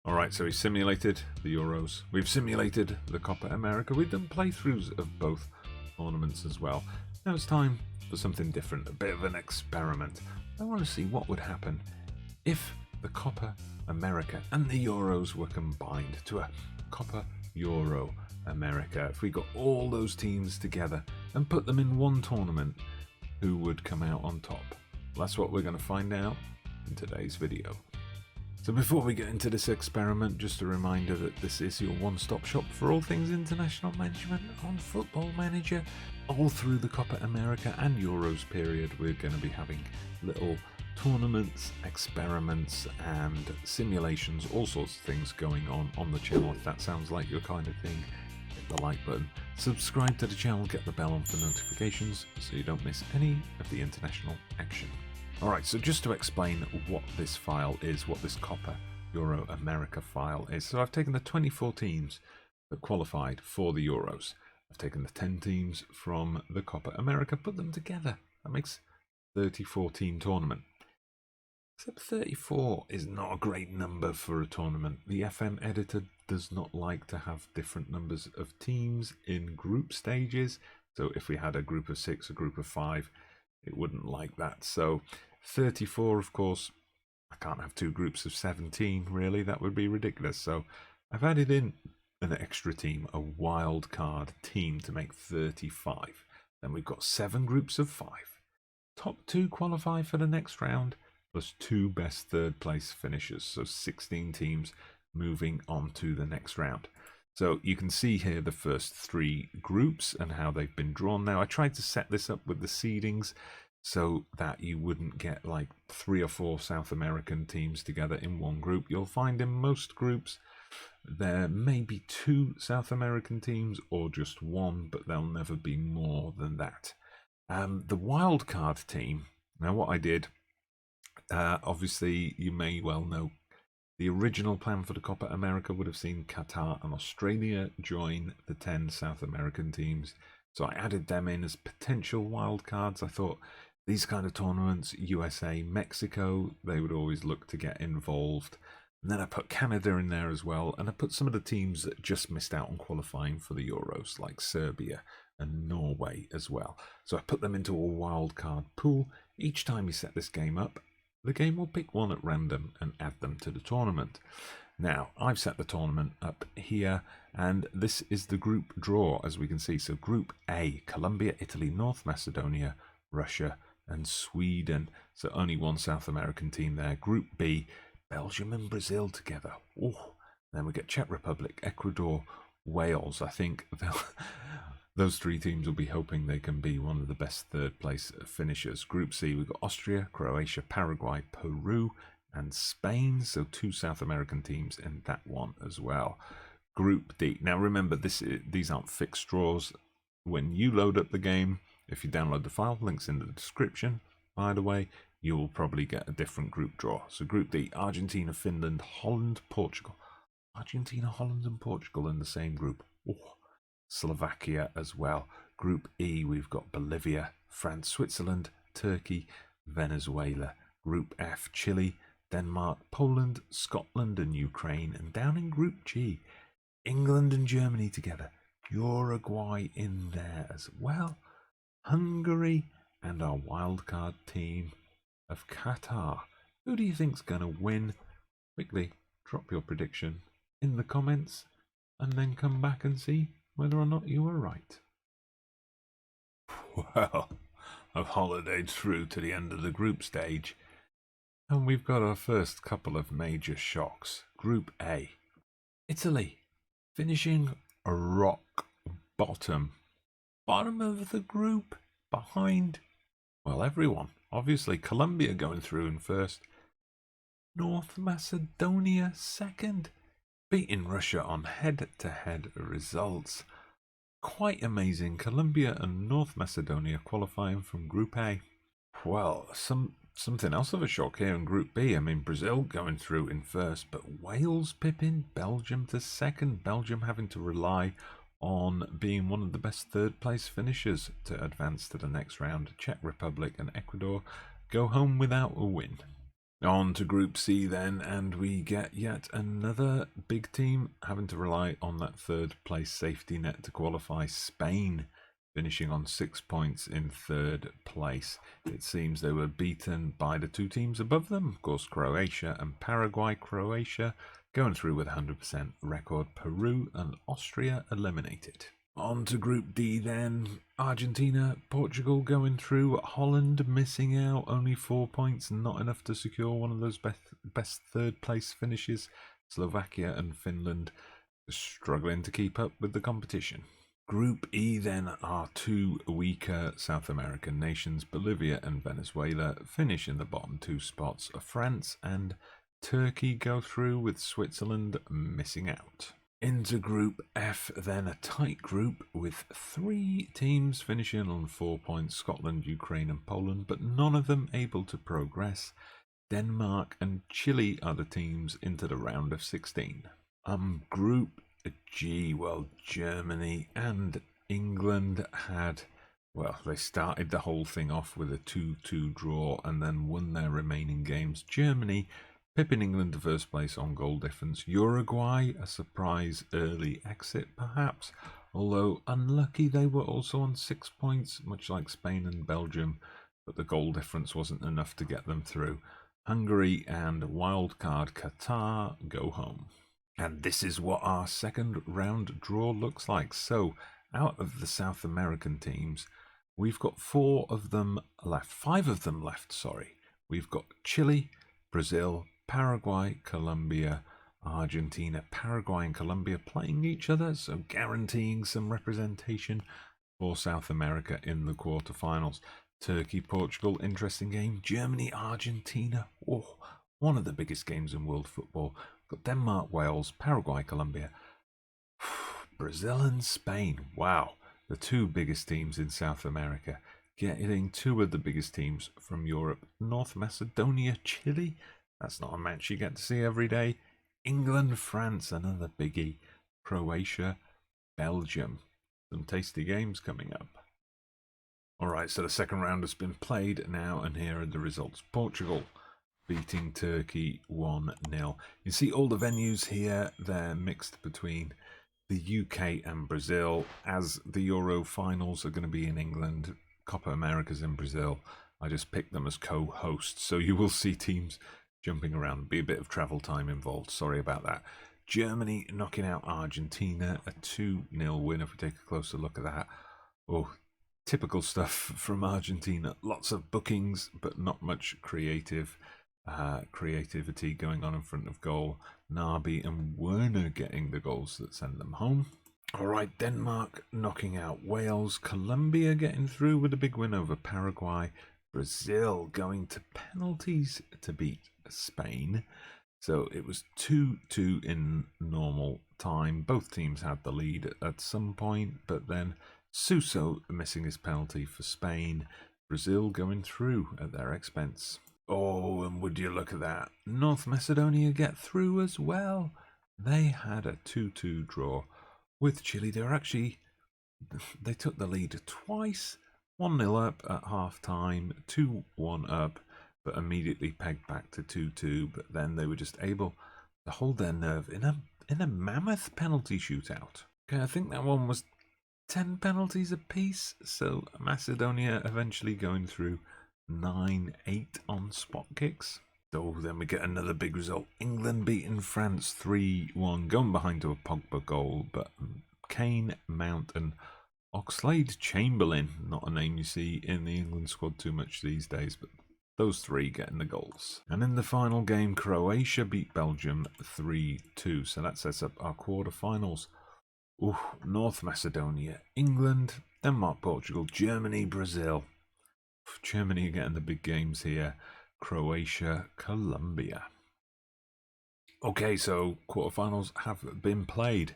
Alright, so we simulated the Euros, we've simulated the Copa America, we've done playthroughs of both tournaments as well. Now it's time for something different, a bit of an experiment. I want to see what would happen if the Copa America and the Euros were combined to a Copa Euro America. If we got all those teams together and put them in one tournament, who would come out on top? Well, that's what we're going to find out in today's video. So before we get into this experiment, just a reminder that this is your one-stop shop for all things international management on Football Manager. All through the Copa America and Euros period, we're going to be having little tournaments, experiments and simulations, all sorts of things going on the channel. If that sounds like your kind of thing, hit the like button, subscribe to the channel, get the bell on for notifications so you don't miss any of the international action. Alright, so just to explain what this file is, what this Copa Euro America file is. So I've taken the 24 teams that qualified for the Euros. I've taken the 10 teams from the Copa America, put them together. That makes 34 team tournament. Except 34 is not a great number for a tournament. The FM editor does not like to have different numbers of teams in group stages. So if we had a group of 6, a group of 5, it wouldn't like that. So 34, of course, I can't have two groups of 17, really. That would be ridiculous. So I've added in an extra team, a wild card team, to make 35. Then we've got 7 groups of 5. Top 2 qualify for the next round, plus 2 best third place finishers. So 16 teams moving on to the next round. So you can see here the first 3 groups and how they've been drawn. Now I tried to set this up with the seedings so that you wouldn't get like 3 or 4 South American teams together in one group. You'll find in most groups there may be 2 South American teams or just 1, but there'll never be more than that. The wildcard team, now what I did, obviously you may well know, the original plan for the Copa America would have seen Qatar and Australia join the 10 South American teams. So I added them in as potential wildcards. I thought these kind of tournaments, USA, Mexico, they would always look to get involved. And then I put Canada in there as well. And I put some of the teams that just missed out on qualifying for the Euros, like Serbia and Norway as well. So I put them into a wildcard pool. Each time you set this game up, the game will pick one at random and add them to the tournament. Now, I've set the tournament up here, and this is the group draw, as we can see. So Group A, Colombia, Italy, North Macedonia, Russia, and Sweden. So only 1 South American team there. Group B, Belgium and Brazil together. Oh, then we get Czech Republic, Ecuador, Wales. I think those 3 teams will be hoping they can be one of the best third place finishers. Group C, we've got Austria, Croatia, Paraguay, Peru, and Spain. So 2 South American teams in that one as well. Group D. Now remember, these aren't fixed draws. When you load up the game, if you download the file, links in the description, by the way, you will probably get a different group draw. So Group D, Argentina, Finland, Holland, Portugal. Argentina, Holland, and Portugal in the same group. Oh, Slovakia as well. Group E, we've got Bolivia, France, Switzerland, Turkey, Venezuela. Group F, Chile, Denmark, Poland, Scotland, and Ukraine. And down in Group G, England and Germany together. Uruguay in there as well. Hungary, and our wildcard team of Qatar. Who do you think's going to win? Quickly drop your prediction in the comments and then come back and see whether or not you were right. Well, I've holidayed through to the end of the group stage, and we've got our first couple of major shocks. Group A, Italy, finishing a rock bottom of the group, behind, well, everyone. Obviously, Colombia going through in first, North Macedonia second, beating Russia on head-to-head results. Quite amazing. Colombia and North Macedonia qualifying from Group A. Well, something else of a shock here in Group B. I mean, Brazil going through in first, but Wales pipping Belgium to second. Belgium having to rely on being one of the best third place finishers to advance to the next round. Czech Republic and Ecuador go home without a win. On to Group C then, and we get yet another big team having to rely on that third place safety net to qualify. Spain finishing on 6 points in third place. It seems they were beaten by the two teams above them, of course, Croatia and Paraguay. Croatia going through with 100% record. Peru and Austria eliminated. On to Group D then. Argentina, Portugal going through. Holland missing out. Only 4 points. Not enough to secure one of those best third place finishes. Slovakia and Finland struggling to keep up with the competition. Group E then are two weaker South American nations. Bolivia and Venezuela finish in the bottom two spots. France and Turkey go through, with Switzerland missing out. Into Group F then, a tight group with three teams finishing on 4 points. Scotland, Ukraine and Poland, but none of them able to progress. Denmark and Chile are the teams into the round of 16. Group G, well, Germany and England had, well, they started the whole thing off with a 2-2 draw and then won their remaining games. Germany pipping England to first place on goal difference. Uruguay, a surprise early exit perhaps, although unlucky. They were also on 6 points, much like Spain and Belgium, but the goal difference wasn't enough to get them through. Hungary and wildcard Qatar go home. And this is what our second round draw looks like. So out of the South American teams, we've got 4 of them left. 5 of them left, sorry. We've got Chile, Brazil, Paraguay, Colombia, Argentina. Paraguay and Colombia playing each other, so guaranteeing some representation for South America in the quarterfinals. Turkey, Portugal, interesting game. Germany, Argentina, oh, one of the biggest games in world football. Got Denmark, Wales, Paraguay, Colombia, Brazil and Spain. Wow, the two biggest teams in South America getting 2 of the biggest teams from Europe. North Macedonia, Chile. That's not a match you get to see every day. England, France, another biggie. Croatia, Belgium. Some tasty games coming up. Alright, so the second round has been played now, and here are the results. Portugal beating Turkey 1-0. You see all the venues here, they're mixed between the UK and Brazil, as the Euro finals are going to be in England. Copa America's in Brazil. I just picked them as co-hosts, so you will see teams jumping around. Be a bit of travel time involved. Sorry about that. Germany knocking out Argentina, a 2-0 win if we take a closer look at that. Oh, typical stuff from Argentina. Lots of bookings, but not much creativity going on in front of goal. Naby and Werner getting the goals that send them home. All right, Denmark knocking out Wales. Colombia getting through with a big win over Paraguay. Brazil going to penalties to beat Spain. So it was 2-2 in normal time. Both teams had the lead at some point, but then Suso missing his penalty for Spain. Brazil going through at their expense. Oh, and would you look at that? North Macedonia get through as well. They had a 2-2 draw with Chile. They took the lead twice. 1-0 up at half-time, 2-1 up, but immediately pegged back to 2-2. But then they were just able to hold their nerve in a mammoth penalty shootout. Okay, I think that one was 10 penalties apiece. So Macedonia eventually going through 9-8 on spot kicks. So then we get another big result. England beating France 3-1, going behind to a Pogba goal, but Kane, Mount and Oxlade-Chamberlain, not a name you see in the England squad too much these days, but those 3 getting the goals. And in the final game, Croatia beat Belgium 3-2, so that sets up our quarterfinals. North Macedonia, England, Denmark, Portugal, Germany, Brazil. Germany are getting the big games here. Croatia, Colombia. Okay, so quarterfinals have been played.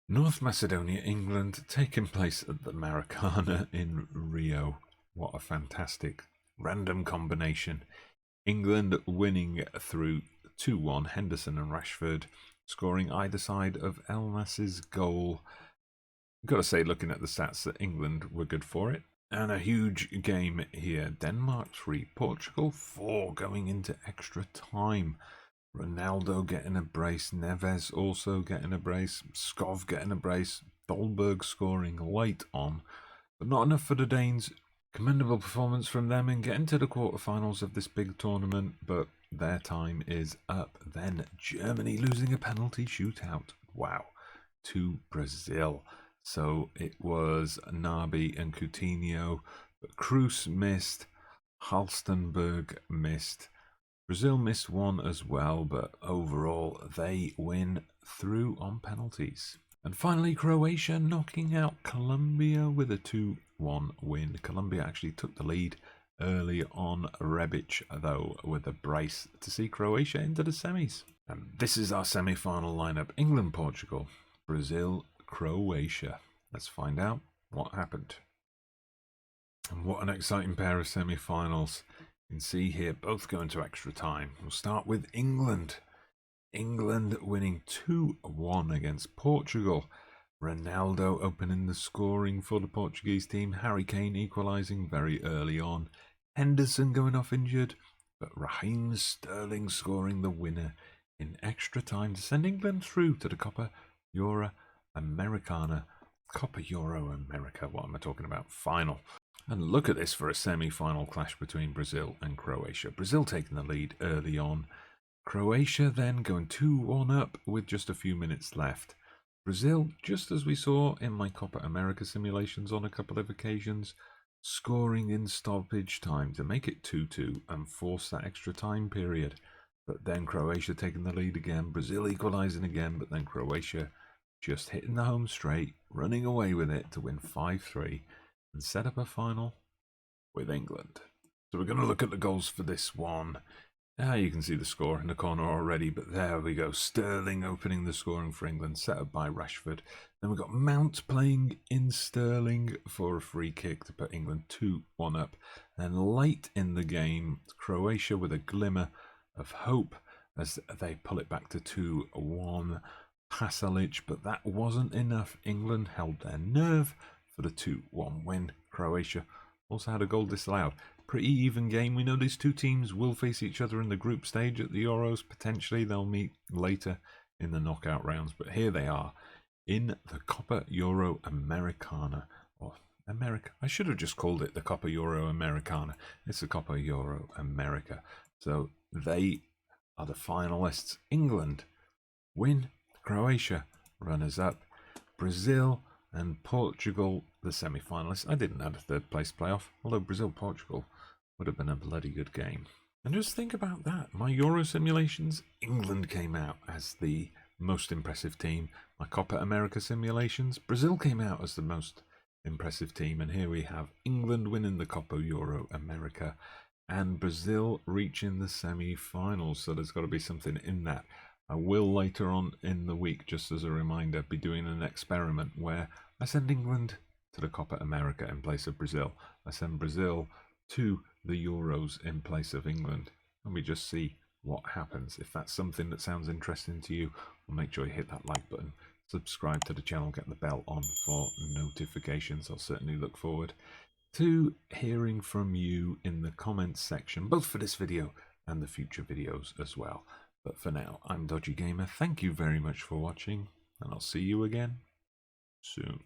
North Macedonia, England, taking place at the Maracana in Rio. What a fantastic random combination. England winning through 2-1, Henderson and Rashford scoring either side of Elmas's goal. Got to say, looking at the stats, that England were good for it. And a huge game here. Denmark 3, Portugal 4 going into extra time. Ronaldo getting a brace, Neves also getting a brace, Skov getting a brace, Dolberg scoring late on, but not enough for the Danes. Commendable performance from them in getting to the quarterfinals of this big tournament, but their time is up. Then Germany losing a penalty shootout. Wow. To Brazil. So it was Nabi and Coutinho, but Kroos missed, Halstenberg missed. Brazil missed one as well, but overall they win through on penalties. And finally, Croatia knocking out Colombia with a 2-1 win. Colombia actually took the lead early on. Rebic, though, with a brace to see Croatia into the semis. And this is our semi-final lineup. England, Portugal, Brazil, Croatia. Let's find out what happened. And what an exciting pair of semi-finals. You can see here both going to extra time. We'll start with England. England winning 2-1 against Portugal. Ronaldo opening the scoring for the Portuguese team. Harry Kane equalising very early on. Henderson going off injured, but Raheem Sterling scoring the winner in extra time to send England through to the Copa Euro Americana. Copa Euro America, what am I talking about? Final. And look at this for a semi-final clash between Brazil and Croatia. Brazil taking the lead early on. Croatia then going 2-1 up with just a few minutes left. Brazil, just as we saw in my Copa America simulations on a couple of occasions, scoring in stoppage time to make it 2-2 and force that extra time period. But then Croatia taking the lead again, Brazil equalising again, but then Croatia just hitting the home straight, running away with it to win 5-3 and set up a final with England. So we're going to look at the goals for this one. Now you can see the score in the corner already, but there we go. Sterling opening the scoring for England, set up by Rashford. Then we've got Mount playing in Sterling for a free kick to put England 2-1 up. And late in the game, Croatia with a glimmer of hope as they pull it back to 2-1. Pasalic, but that wasn't enough. England held their nerve for the 2-1 win. Croatia also had a goal disallowed. Pretty even game. We know these two teams will face each other in the group stage at the Euros. Potentially they'll meet later in the knockout rounds, but here they are in the Copa Euro Americana. Or America. I should have just called it the Copa Euro Americana. It's the Copa Euro America. So they are the finalists. England win. Croatia runners up. Brazil and Portugal the semi-finalists. I didn't add a third place playoff, although Brazil-Portugal would have been a bloody good game. And just think about that. My Euro simulations, England came out as the most impressive team. My Copa America simulations, Brazil came out as the most impressive team. And here we have England winning the Copa Euro America and Brazil reaching the semi-finals. So there's got to be something in that. I will later on in the week, just as a reminder, be doing an experiment where I send England to the Copa America in place of Brazil. I send Brazil to the Euros in place of England. And we just see what happens. If that's something that sounds interesting to you, well, make sure you hit that like button, subscribe to the channel, get the bell on for notifications. I'll certainly look forward to hearing from you in the comments section, both for this video and the future videos as well. But for now, I'm Dodgy Gamer. Thank you very much for watching, and I'll see you again soon.